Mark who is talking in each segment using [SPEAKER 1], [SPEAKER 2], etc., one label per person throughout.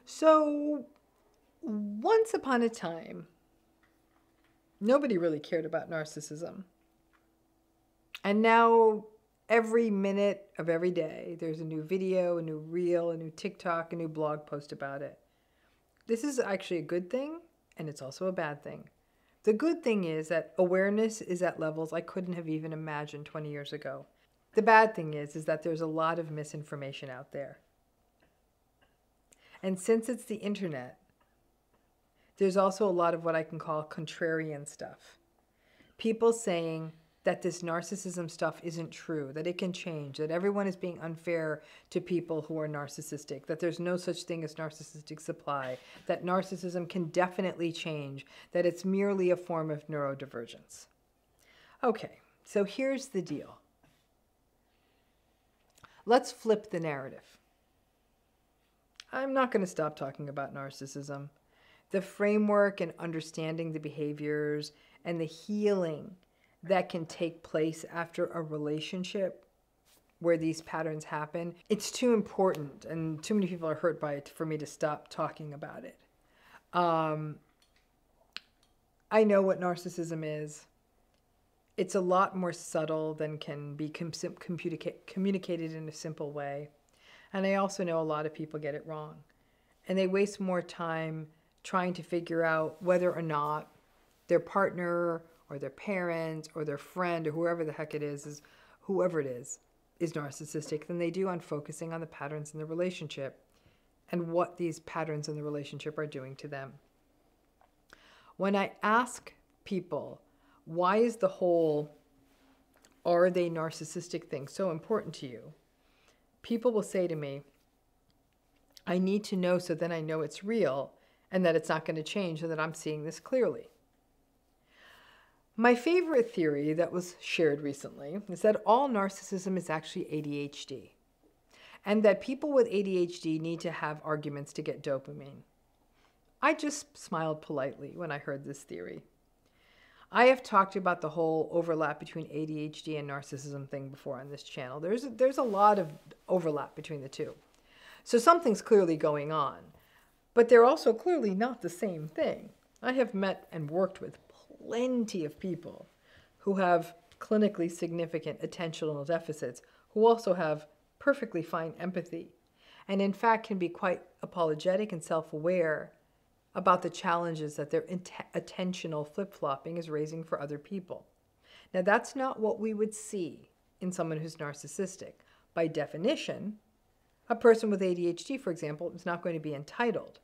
[SPEAKER 1] So, once upon a time, nobody really cared about narcissism. And now, every minute of every day, there's a new video, a new reel, a new TikTok, a new blog post about it. This is actually a good thing, and it's also a bad thing. The good thing is that awareness is at levels I couldn't have even imagined 20 years ago. The bad thing is that there's a lot of misinformation out there. And since it's the internet, there's also a lot of what I can call contrarian stuff. People saying that this narcissism stuff isn't true, that it can change, that everyone is being unfair to people who are narcissistic, that there's no such thing as narcissistic supply, that narcissism can definitely change, that it's merely a form of neurodivergence. Okay, so here's the deal. Let's flip the narrative. I'm not going to stop talking about narcissism. The framework and understanding the behaviors and the healing that can take place after a relationship where these patterns happen, it's too important and too many people are hurt by it for me to stop talking about it. I know what narcissism is. It's a lot more subtle than can be communicated in a simple way. And I also know a lot of people get it wrong. And they waste more time trying to figure out whether or not their partner or their parents or their friend or whoever the heck it is whoever it is narcissistic than they do on focusing on the patterns in the relationship and what these patterns in the relationship are doing to them. When I ask people, why is the whole "are they narcissistic" thing so important to you? People will say to me, I need to know so then I know it's real and that it's not going to change and that I'm seeing this clearly. My favorite theory that was shared recently is that all narcissism is actually ADHD, and that people with ADHD need to have arguments to get dopamine. I just smiled politely when I heard this theory. I have talked about the whole overlap between ADHD and narcissism thing before on this channel. There's a lot of overlap between the two. So something's clearly going on, but they're also clearly not the same thing. I have met and worked with plenty of people who have clinically significant attentional deficits who also have perfectly fine empathy and in fact can be quite apologetic and self-aware about the challenges that their attentional flip-flopping is raising for other people. Now that's not what we would see in someone who's narcissistic. By definition, a person with ADHD, for example, is not going to be entitled.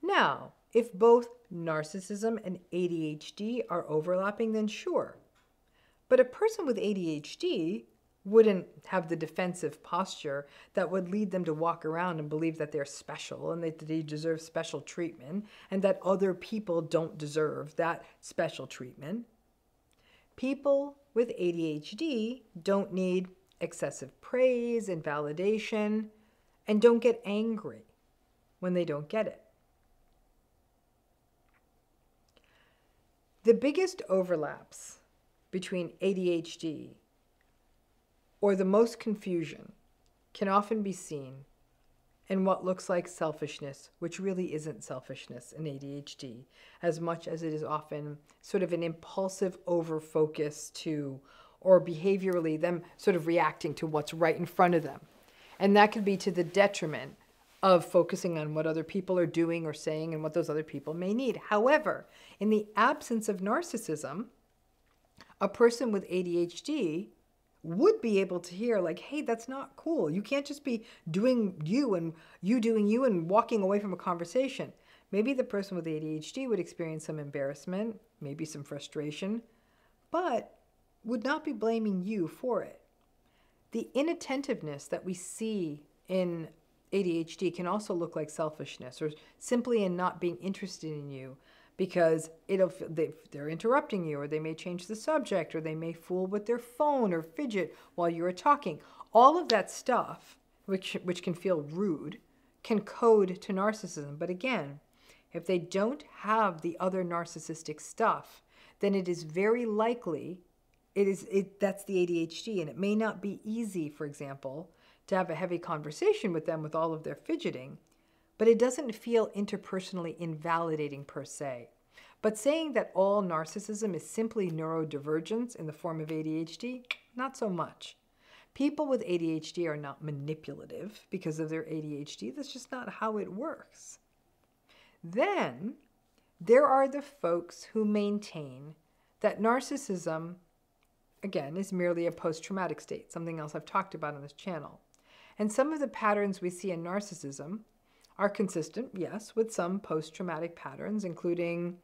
[SPEAKER 1] Now, if both narcissism and ADHD are overlapping, then sure. But a person with ADHD wouldn't have the defensive posture that would lead them to walk around and believe that they're special and that they deserve special treatment and that other people don't deserve that special treatment. People with ADHD don't need excessive praise and validation and don't get angry when they don't get it. The biggest overlaps between ADHD or the most confusion can often be seen in what looks like selfishness, which really isn't selfishness in ADHD, as much as it is often sort of an impulsive over-focus to, or behaviorally them sort of reacting to what's right in front of them. And that could be to the detriment of focusing on what other people are doing or saying and what those other people may need. However, in the absence of narcissism, a person with ADHD would be able to hear like, hey, that's not cool. You can't just be doing you and you doing you and walking away from a conversation. Maybe the person with ADHD would experience some embarrassment, maybe some frustration, but would not be blaming you for it. The inattentiveness that we see in ADHD can also look like selfishness or simply in not being interested in you because they're interrupting you, or they may change the subject, or they may fool with their phone or fidget while you're talking. All of that stuff, which can feel rude, can code to narcissism. But again, if they don't have the other narcissistic stuff, then it is very likely that's the ADHD, and it may not be easy, for example, to have a heavy conversation with them with all of their fidgeting, but it doesn't feel interpersonally invalidating per se. But saying that all narcissism is simply neurodivergence in the form of ADHD, not so much. People with ADHD are not manipulative because of their ADHD. That's just not how it works. Then there are the folks who maintain that narcissism, again, is merely a post-traumatic state, something else I've talked about on this channel. And some of the patterns we see in narcissism are consistent, yes, with some post-traumatic patterns, including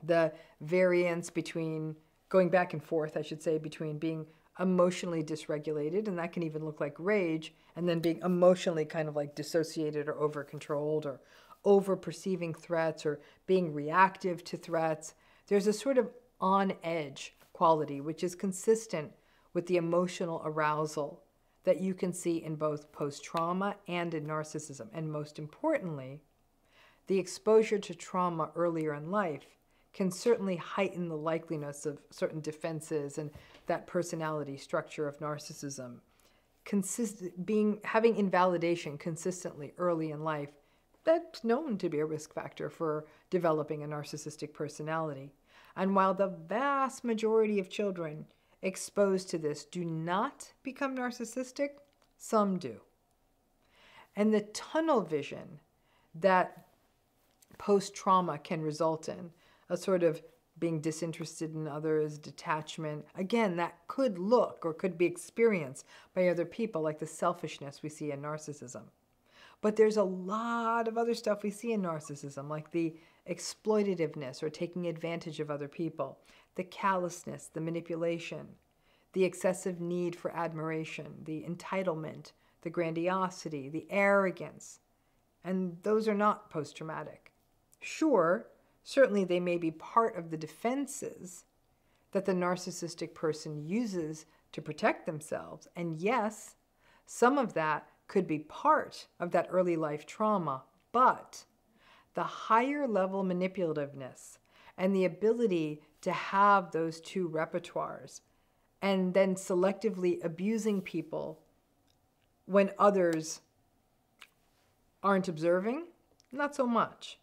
[SPEAKER 1] the variance between, going back and forth, I should say, between being emotionally dysregulated, and that can even look like rage, and then being emotionally kind of like dissociated or over-controlled or over-perceiving threats or being reactive to threats. There's a sort of on-edge quality, which is consistent with the emotional arousal that you can see in both post-trauma and in narcissism. And most importantly, the exposure to trauma earlier in life can certainly heighten the likeliness of certain defenses and that personality structure of narcissism. Having invalidation consistently early in life, that's known to be a risk factor for developing a narcissistic personality. And while the vast majority of children exposed to this do not become narcissistic, some do. And the tunnel vision that post-trauma can result in, a sort of being disinterested in others, detachment, again, that could look or could be experienced by other people, like the selfishness we see in narcissism. But there's a lot of other stuff we see in narcissism, like the exploitativeness or taking advantage of other people, the callousness, the manipulation, the excessive need for admiration, the entitlement, the grandiosity, the arrogance. And those are not post-traumatic. Sure, certainly they may be part of the defenses that the narcissistic person uses to protect themselves. And yes, some of that could be part of that early life trauma, but the higher level manipulativeness and the ability to have those two repertoires and then selectively abusing people when others aren't observing, not so much.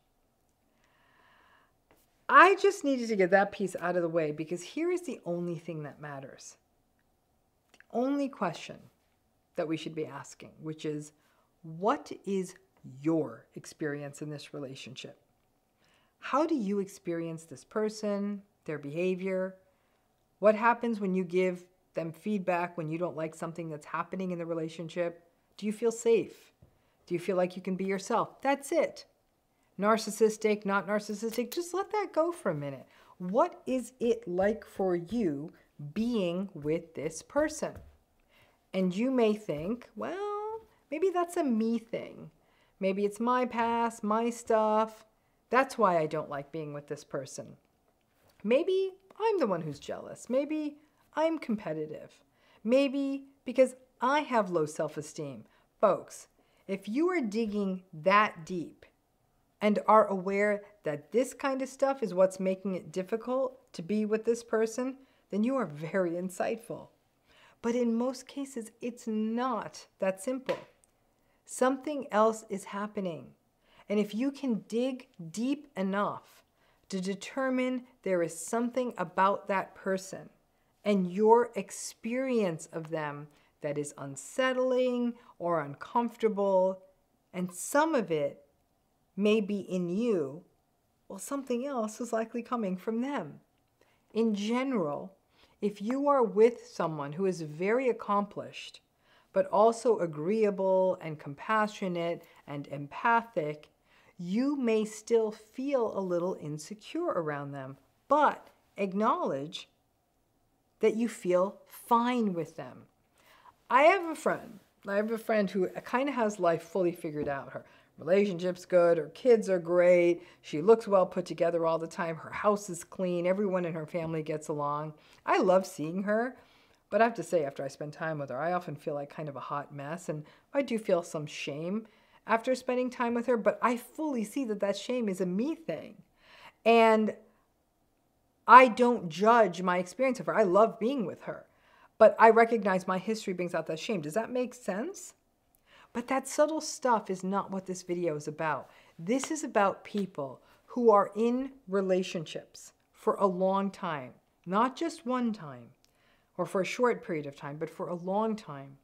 [SPEAKER 1] I just needed to get that piece out of the way because here is the only thing that matters. The only question that we should be asking, which is, what is your experience in this relationship? How do you experience this person, their behavior? What happens when you give them feedback when you don't like something that's happening in the relationship? Do you feel safe? Do you feel like you can be yourself? That's it. Narcissistic, not narcissistic, just let that go for a minute. What is it like for you being with this person? And you may think, well, maybe that's a me thing. Maybe it's my past, my stuff. That's why I don't like being with this person. Maybe I'm the one who's jealous. Maybe I'm competitive. Maybe because I have low self-esteem. Folks, if you are digging that deep and are aware that this kind of stuff is what's making it difficult to be with this person, then you are very insightful. But in most cases, it's not that simple. Something else is happening. And if you can dig deep enough to determine there is something about that person and your experience of them that is unsettling or uncomfortable, and some of it may be in you, well, something else is likely coming from them. In general, if you are with someone who is very accomplished, but also agreeable and compassionate and empathic, you may still feel a little insecure around them, but acknowledge that you feel fine with them. I have a friend who kind of has life fully figured out. Her relationship's good, her kids are great, she looks well put together all the time, her house is clean, everyone in her family gets along. I love seeing her, but I have to say, after I spend time with her, I often feel like kind of a hot mess, and I do feel some shame after spending time with her, but I fully see that that shame is a me thing. And I don't judge my experience of her. I love being with her, but I recognize my history brings out that shame. Does that make sense? But that subtle stuff is not what this video is about. This is about people who are in relationships for a long time, not just one time or for a short period of time, but for a long time,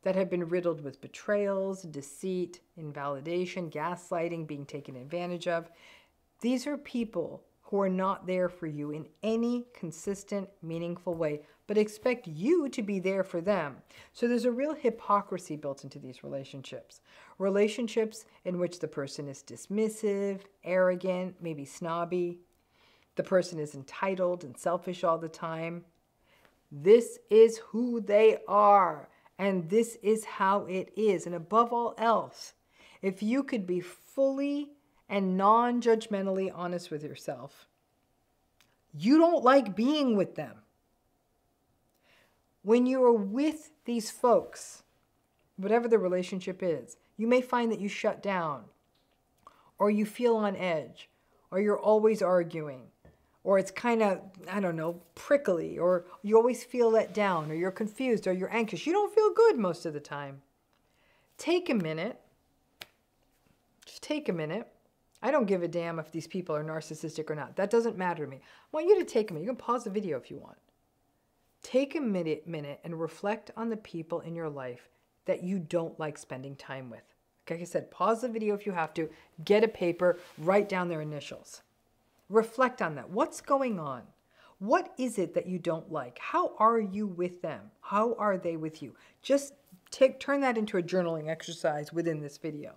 [SPEAKER 1] that have been riddled with betrayals, deceit, invalidation, gaslighting, being taken advantage of. These are people who are not there for you in any consistent, meaningful way, but expect you to be there for them. So there's a real hypocrisy built into these relationships. Relationships in which the person is dismissive, arrogant, maybe snobby. The person is entitled and selfish all the time. This is who they are. And this is how it is. And above all else, if you could be fully and non-judgmentally honest with yourself, you don't like being with them. When you are with these folks, whatever the relationship is, you may find that you shut down, or you feel on edge, or you're always arguing, or it's kind of, I don't know, prickly, or you always feel let down, or you're confused, or you're anxious. You don't feel good most of the time. Take a minute. Just take a minute. I don't give a damn if these people are narcissistic or not. That doesn't matter to me. I want you to take a minute. You can pause the video if you want. Take a minute and reflect on the people in your life that you don't like spending time with. Like I said, pause the video if you have to. Get a paper. Write down their initials. Reflect on that. What's going on? What is it that you don't like? How are you with them? How are they with you? Just turn that into a journaling exercise within this video.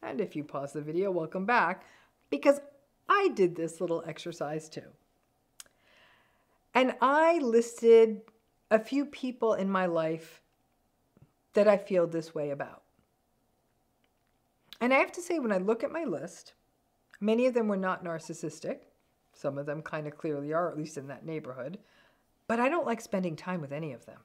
[SPEAKER 1] And if you pause the video, welcome back, because I did this little exercise too. And I listed a few people in my life that I feel this way about. And I have to say, when I look at my list, many of them were not narcissistic. Some of them kind of clearly are, at least in that neighborhood. But I don't like spending time with any of them.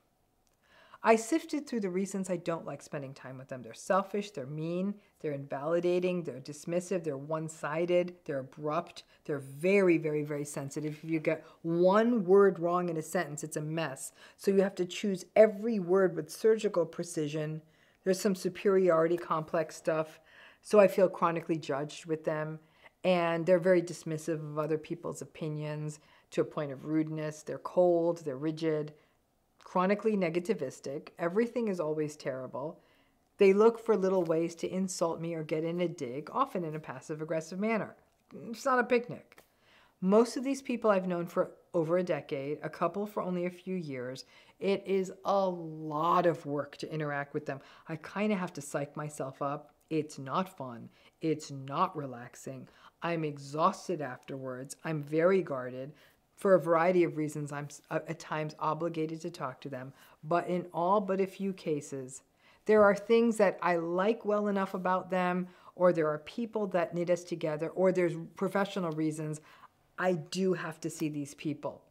[SPEAKER 1] I sifted through the reasons I don't like spending time with them. They're selfish, they're mean, they're invalidating, they're dismissive, they're one-sided, they're abrupt, they're very, very, very sensitive. If you get one word wrong in a sentence, it's a mess. So you have to choose every word with surgical precision. There's some superiority complex stuff. So I feel chronically judged with them. And they're very dismissive of other people's opinions to a point of rudeness. They're cold, they're rigid, chronically negativistic. Everything is always terrible. They look for little ways to insult me or get in a dig, often in a passive-aggressive manner. It's not a picnic. Most of these people I've known for over a decade, a couple for only a few years. It is a lot of work to interact with them. I kind of have to psych myself up. It's not fun. It's not relaxing. I'm exhausted afterwards. I'm very guarded. For a variety of reasons, I'm at times obligated to talk to them. But in all but a few cases, there are things that I like well enough about them, or there are people that knit us together, or there's professional reasons I do have to see these people.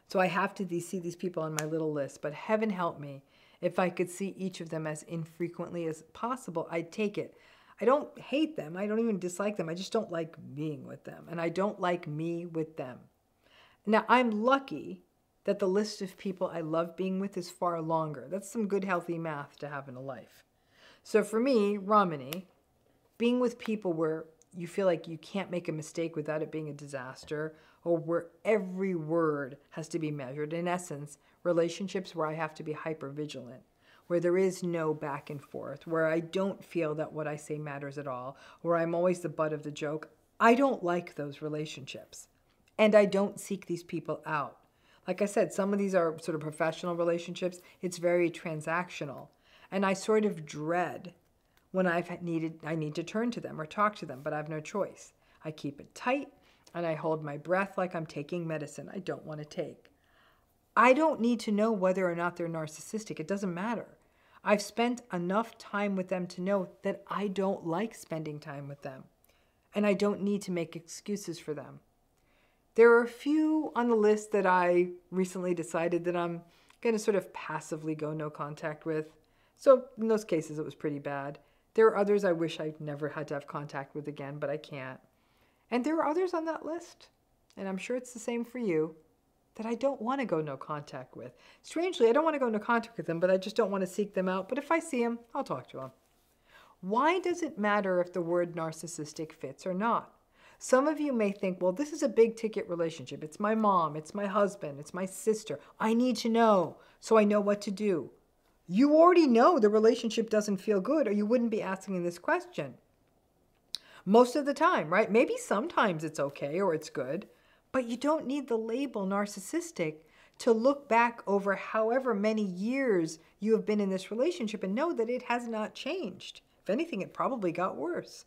[SPEAKER 1] So I have to see these people on my little list. But heaven help me, if I could see each of them as infrequently as possible, I'd take it. I don't hate them. I don't even dislike them. I just don't like being with them. And I don't like me with them. Now, I'm lucky that the list of people I love being with is far longer. That's some good, healthy math to have in a life. So for me, RAMANI, being with people where you feel like you can't make a mistake without it being a disaster, or where every word has to be measured. In essence, relationships where I have to be hyper-vigilant, where there is no back and forth, where I don't feel that what I say matters at all, where I'm always the butt of the joke. I don't like those relationships. And I don't seek these people out. Like I said, some of these are sort of professional relationships. It's very transactional. And I sort of dread when I need to turn to them or talk to them, but I have no choice. I keep it tight and I hold my breath like I'm taking medicine I don't want to take. I don't need to know whether or not they're narcissistic. It doesn't matter. I've spent enough time with them to know that I don't like spending time with them. And I don't need to make excuses for them. There are a few on the list that I recently decided that I'm going to sort of passively go no contact with. So in those cases, it was pretty bad. There are others I wish I never had to have contact with again, but I can't. And there are others on that list, and I'm sure it's the same for you, that I don't want to go no contact with. Strangely, I don't want to go no contact with them, but I just don't want to seek them out. But if I see them, I'll talk to them. Why does it matter if the word narcissistic fits or not? Some of you may think, well, this is a big ticket relationship. It's my mom, it's my husband, it's my sister. I need to know so I know what to do. You already know the relationship doesn't feel good, or you wouldn't be asking this question. Most of the time, right? Maybe sometimes it's okay or it's good, but you don't need the label narcissistic to look back over however many years you have been in this relationship and know that it has not changed. If anything, it probably got worse.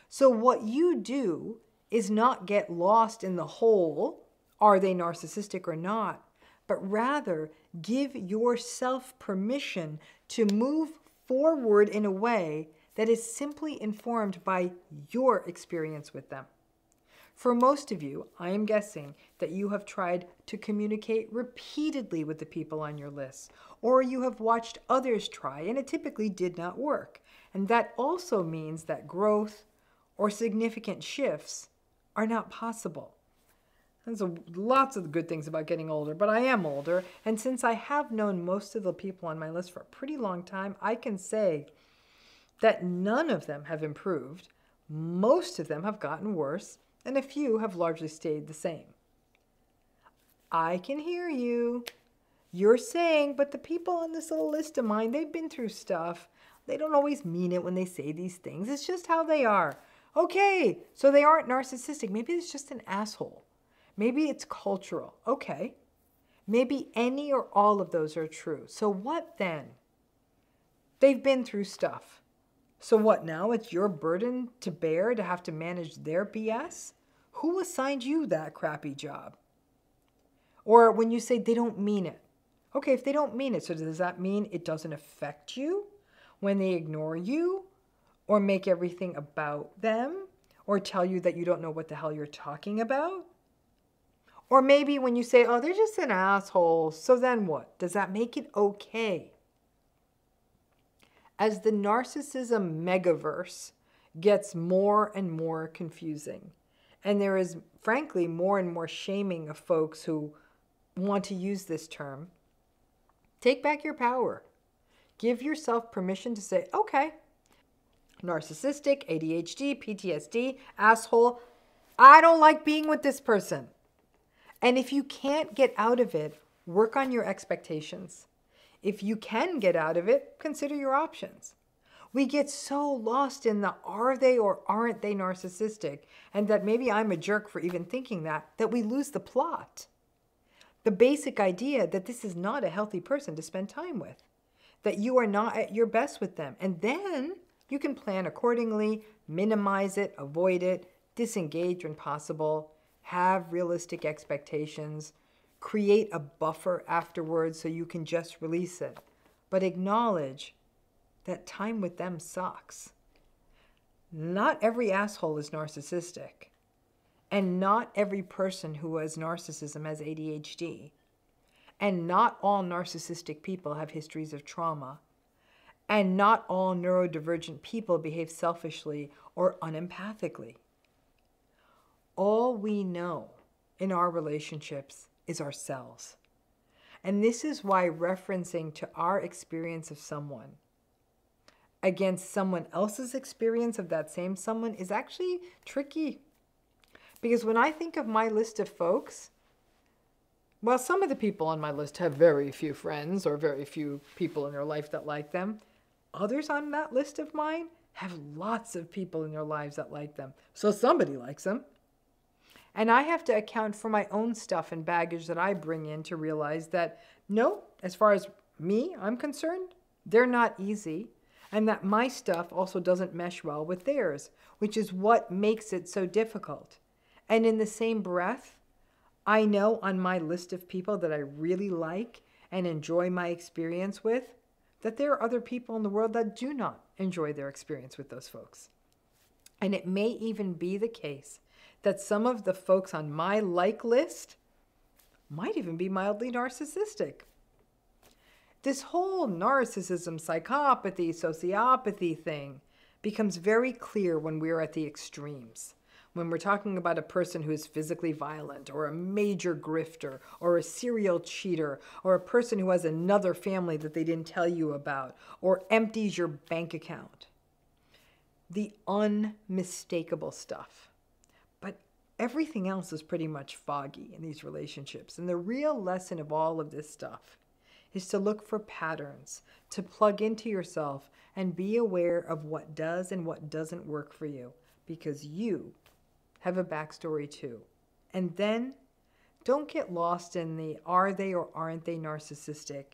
[SPEAKER 1] So what you do is not get lost in the whole, are they narcissistic or not, but rather give yourself permission to move forward in a way that is simply informed by your experience with them. For most of you, I am guessing that you have tried to communicate repeatedly with the people on your list, or you have watched others try and it typically did not work. And that also means that growth or significant shifts are not possible. There's lots of good things about getting older, but I am older. And since I have known most of the people on my list for a pretty long time, I can say that none of them have improved. Most of them have gotten worse, and a few have largely stayed the same. I can hear you. You're saying, but the people on this little list of mine, they've been through stuff. They don't always mean it when they say these things. It's just how they are. Okay, so they aren't narcissistic. Maybe it's just an asshole. Maybe it's cultural. Okay. Maybe any or all of those are true. So what then? They've been through stuff. So what now? It's your burden to bear to have to manage their BS? Who assigned you that crappy job? Or when you say they don't mean it. Okay, if they don't mean it, so does that mean it doesn't affect you when they ignore you or make everything about them or tell you that you don't know what the hell you're talking about? Or maybe when you say, oh, they're just an asshole, so then what? Does that make it okay? As the narcissism megaverse gets more and more confusing, and there is, frankly, more and more shaming of folks who want to use this term, take back your power. Give yourself permission to say, okay, narcissistic, ADHD, PTSD, asshole, I don't like being with this person. And if you can't get out of it, work on your expectations. If you can get out of it, consider your options. We get so lost in the are they or aren't they narcissistic, and that maybe I'm a jerk for even thinking that we lose the plot. The basic idea that this is not a healthy person to spend time with, that you are not at your best with them. And then you can plan accordingly, minimize it, avoid it, disengage when possible, have realistic expectations, create a buffer afterwards so you can just release it. But acknowledge that time with them sucks. Not every asshole is narcissistic. And not every person who has narcissism has ADHD. And not all narcissistic people have histories of trauma. And not all neurodivergent people behave selfishly or unempathically. All we know in our relationships is ourselves. And this is why referencing to our experience of someone against someone else's experience of that same someone is actually tricky. Because when I think of my list of folks, well, some of the people on my list have very few friends or very few people in their life that like them. Others on that list of mine have lots of people in their lives that like them. So somebody likes them. And I have to account for my own stuff and baggage that I bring in to realize that, no, as far as me, I'm concerned, they're not easy. And that my stuff also doesn't mesh well with theirs, which is what makes it so difficult. And in the same breath, I know on my list of people that I really like and enjoy my experience with, that there are other people in the world that do not enjoy their experience with those folks. And it may even be the case that some of the folks on my like list might even be mildly narcissistic. This whole narcissism, psychopathy, sociopathy thing becomes very clear when we're at the extremes. When we're talking about a person who is physically violent, or a major grifter, or a serial cheater, or a person who has another family that they didn't tell you about, or empties your bank account. The unmistakable stuff. But everything else is pretty much foggy in these relationships. And the real lesson of all of this stuff is to look for patterns, to plug into yourself and be aware of what does and what doesn't work for you, because you have a backstory too. And then don't get lost in the are they or aren't they narcissistic,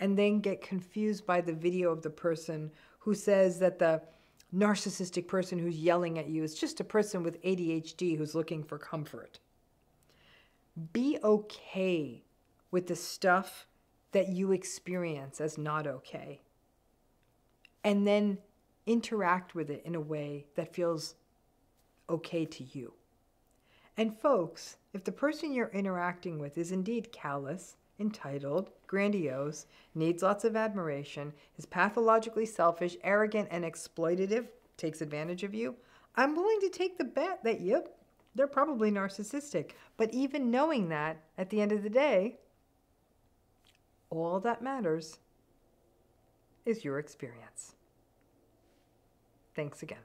[SPEAKER 1] and then get confused by the video of the person who says that the narcissistic person who's yelling at you is just a person with ADHD who's looking for comfort. Be okay with the stuff that you experience as not okay, and then interact with it in a way that feels okay to you. And folks, if the person you're interacting with is indeed callous, entitled, grandiose, needs lots of admiration, is pathologically selfish, arrogant, and exploitative, takes advantage of you, I'm willing to take the bet that, yep, they're probably narcissistic. But even knowing that, at the end of the day, all that matters is your experience. Thanks again.